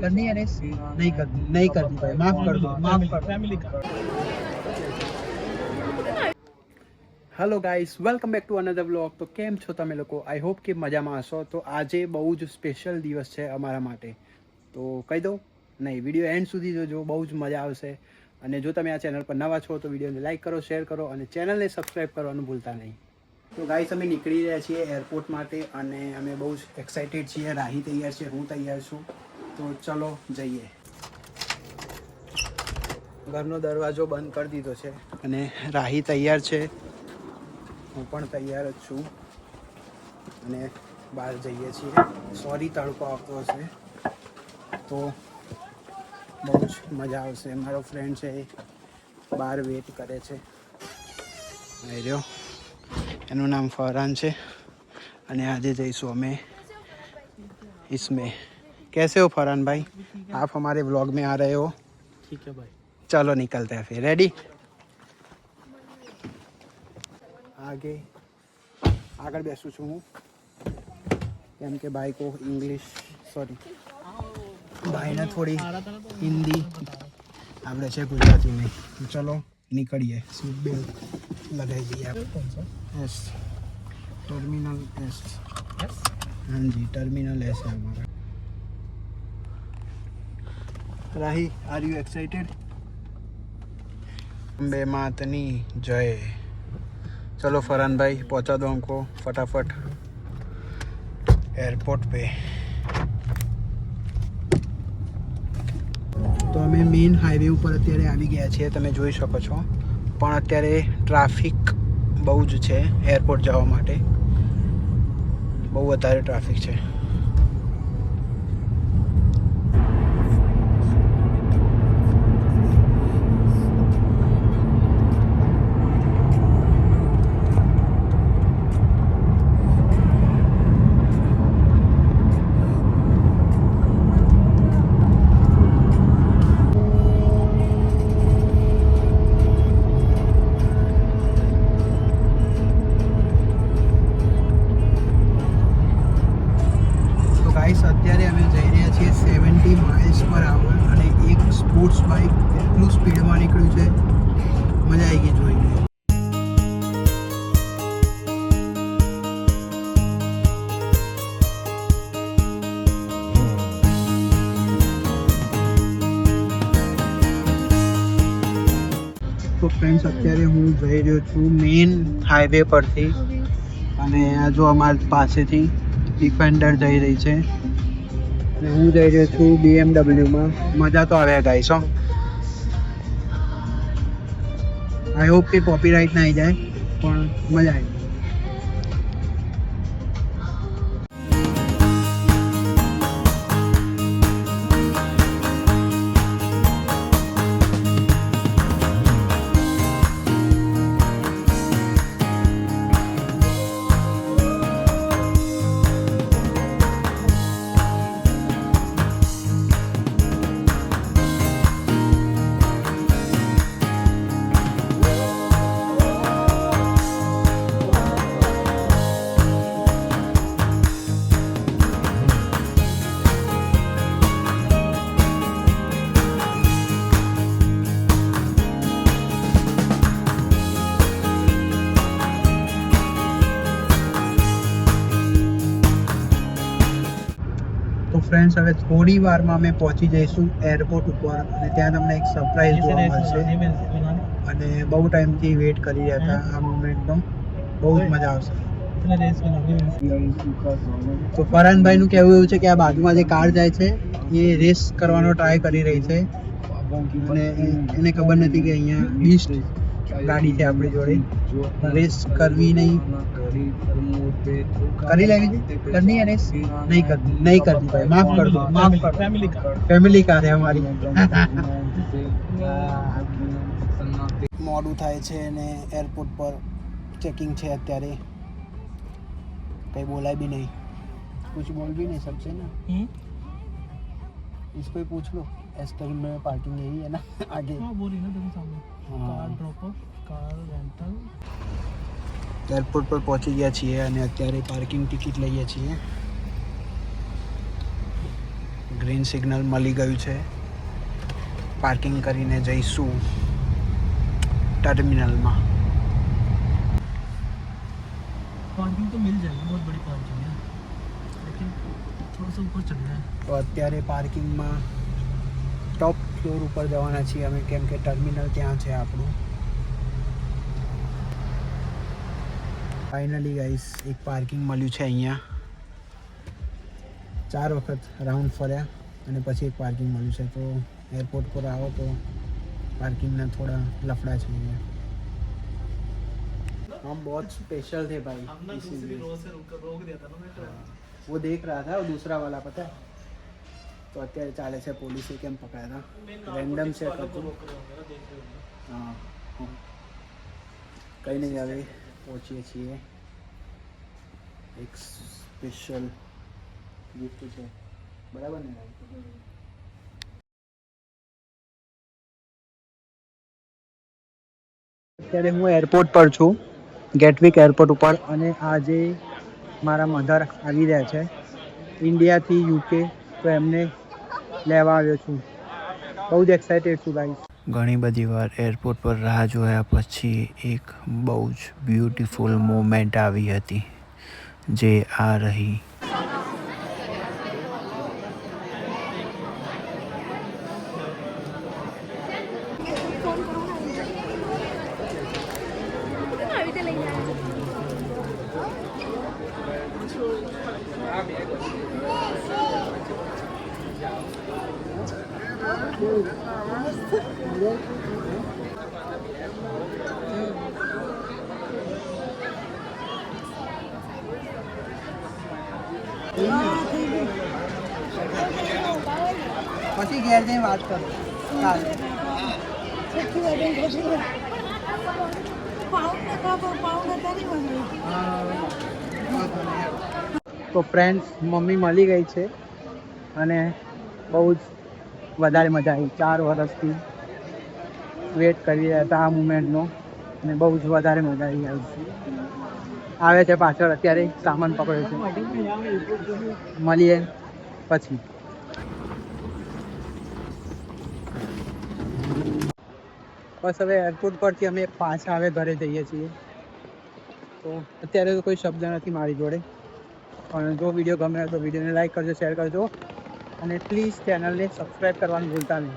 करनी है रेस? नहीं करनी भाई, माफ कर दो। फैमिली का। Hello guys, welcome back to another vlog. તો કેમ છો તમે લોકો? આઈ હોપ કે મજામાં હશો। તો આજે બહુ જ સ્પેશિયલ દિવસ છે અમારા માટે, તો કહી દઉં નહીં, વિડીયો એન્ડ સુધી જોજો, બહુ જ મજા આવશે। અને જો તમે આ ચેનલ પર નવા છો તો વિડીયોને લાઇક કરો, શેર કરો અને ચેનલને સબસ્ક્રાઈબ કરવાનું ભૂલતા નહીં। તો ગાઈસ, અમે નીકળી રહ્યા છીએ એરપોર્ટ માટે અને અમે બહુ જ એક્સાઇટેડ છીએ। રાહી તૈયાર છે, હું તૈયાર છું, તો ચલો જઈએ। ઘરનો દરવાજો બંધ કરી દીધો છે અને રાહી તૈયાર છે, હું પણ તૈયાર જ છું અને બહાર જઈએ છીએ। સોરી તડકો આવતો હશે, તો બહુ જ મજા આવશે। મારો ફ્રેન્ડ છે એ બહાર વેટ કરે છે, આવી રહ્યો, એનું નામ ફરહાન છે અને આજે જઈશું અમે इसमें। कैसे हो फरहान भाई? आप हमारे व्लॉग में आ रहे हो? ठीक है भाई, चलो निकलते हैं फिर। रेडी? આગળ બેસું છું હું, કેમ કે ભાઈ કો ઇંગ્લિશ ભાઈને થોડી હિન્દી આવડે છે, ગુજરાતી નહીં। તો ચલો નીકળીએ। સીટ બેલ્ટ લગાવી દઈએ આપણે। એસ ટર્મિનલ એસ, हाँ जी टर्मिनल एस है हमारा। राही, आर यू एक्साइटेड? अम्बे मातनी जय। चलो फरहान भाई पहुंचा दो हमको फटाफट एयरपोर्ट पे। તો અમે મેઇન હાઈવે ઉપર અત્યારે આવી ગયા છીએ, તમે જોઈ શકો છો, પણ અત્યારે ટ્રાફિક બહુ જ છે એરપોર્ટ જવા માટે, બહુ વધારે ટ્રાફિક છે। અત્યારે અમે જઈ રહ્યા છીએ 70 માઇલ્સ પર આવર અને એક સ્પોર્ટ્સ બાઇક એટલું સ્પીડમાં નીકળ્યું છે, મજા આવી ગઈ જોઈને। તો ફ્રેન્ડ્સ, અત્યારે હું જઈ રહ્યો છું મેઇન હાઈવે પરથી અને આ જો અમારી પાસેથી ડિફેન્ડર જઈ રહી છે અને હું જઈ રહ્યો છું BMW માં। મજા તો આવે ગાઈસ, હો। આઈ હોપ કે કોપીરાઇટ ના આવી જાય, પણ મજા આવી। તો ફ્રેન્ડ્સ, હવે થોડી વારમાં અમે પહોંચી જઈશું એરપોર્ટ ઉપર અને ત્યાં તમને એક સરપ્રાઈઝ જોવા મળશે અને બહુ ટાઈમથી વેટ કરી રહ્યા હતા આ મોમેન્ટનો, બહુ જ મજા આવશે। તો ફરહાનભાઈનું કહેવું એવું છે કે આ બાજુમાં જે કાર જાય છે એ રેસ કરવાનો ટ્રાય કરી રહી છે અને એને ખબર નથી કે અહીંયા બીસ્ટ ગાડી છે આપણી જોડે, રેસ કરવી નહીં, કરી લેવી છે, करनी है रेस? नहीं करनी भाई, माफ कर दो। फैमिली कार है हमारी। મોડું થાય છે અને એરપોર્ટ પર ચેકિંગ છે અત્યારે, કંઈ બોલાય भी नहीं, कुछ बोल भी नहीं सकते ना। इसको ही पूछ लो, एस्टर में पार्किंग यही है ना आगे। हाँ बोल रही ना, देखो सामने car drop of, car rental. Airport પર પહોંચી ગયા છીએ અને અત્યારે પાર્કિંગ ટિકિટ લઈએ છીએ। ગ્રીન સિગ્નલ મળી ગયું છે. પાર્કિંગ કરીને જઈશું टर्मिनल में. पार्किंग तो मिल जाएगी, बहुत बड़ी पार्किंग है, लेकिन थोड़ा सा ऊपर चलना है. तो અત્યારે પાર્કિંગમાં ટોપ ફ્લોર ઉપર જવાના છીએ અમે, કેમ કે ટર્મિનલ ત્યાં છે આપણું. ફાઇનલી ગાઈસ એક પાર્કિંગ મળ્યું છે અહીંયા. 4 વખત રાઉન્ડ ફર્યા અને પછી એક પાર્કિંગ મળ્યું છે. તો એરપોર્ટ પર આવો તો पार्किंग में थोड़ा लफड़ा चाहिए. हम बहुत स्पेशल थे भाई, हमने दूसरी रो से रोक दिया था ना मैं ट्रेन. वो देख रहा था, वो दूसरा वाला पता है. तो અત્યારે ચાલે છે પોલીસે કેમ પકડાયા હતા, રેન્ડમ છે હતું. હા કંઈ નહીં, હવે પહોંચીએ છીએ. એક સ્પેશિયલ ગિફ્ટ છે, બરાબર ને ભાઈ? અત્યારે હું એરપોર્ટ પર છું, ગેટવિક એરપોર્ટ ઉપર, અને આજે મારા મધર આવી રહ્યા છે ઇન્ડિયાથી યુકે, તો એમને લેવા આવ્યો છું. બહુ જ એક્સાઇટેડ છું ગાઈસ. ઘણી બધી વાર એરપોર્ટ પર રાહ જોયા પછી એક બહુ જ બ્યુટીફુલ મોમેન્ટ આવી હતી, જે આ રહી. પછી ઘેર જઈને વાત કરો. તો ફ્રેન્ડ્સ, મમ્મી મળી ગઈ છે અને બહુ જ વધારે મજા આવી. 4 વર્ષથી વેટ કરી રહ્યા હતા આ મુમેન્ટનો, અને બહુ જ વધારે મજા આવી. આવે છે પાછળ, અત્યારે સામાન પકડ્યો છે. મળીએ પછી. બસ હવે એરપોર્ટ પરથી અમે પાછા હવે ઘરે જઈએ છીએ. તો અત્યારે તો કોઈ શબ્દ નથી મારી જોડે, પણ જો વિડીયો ગમે તો વિડીયોને લાઈક કરજો, શેર કરજો, અને પ્લીઝ ચેનલને સબસ્ક્રાઈબ કરવાનું ભૂલતા નહીં.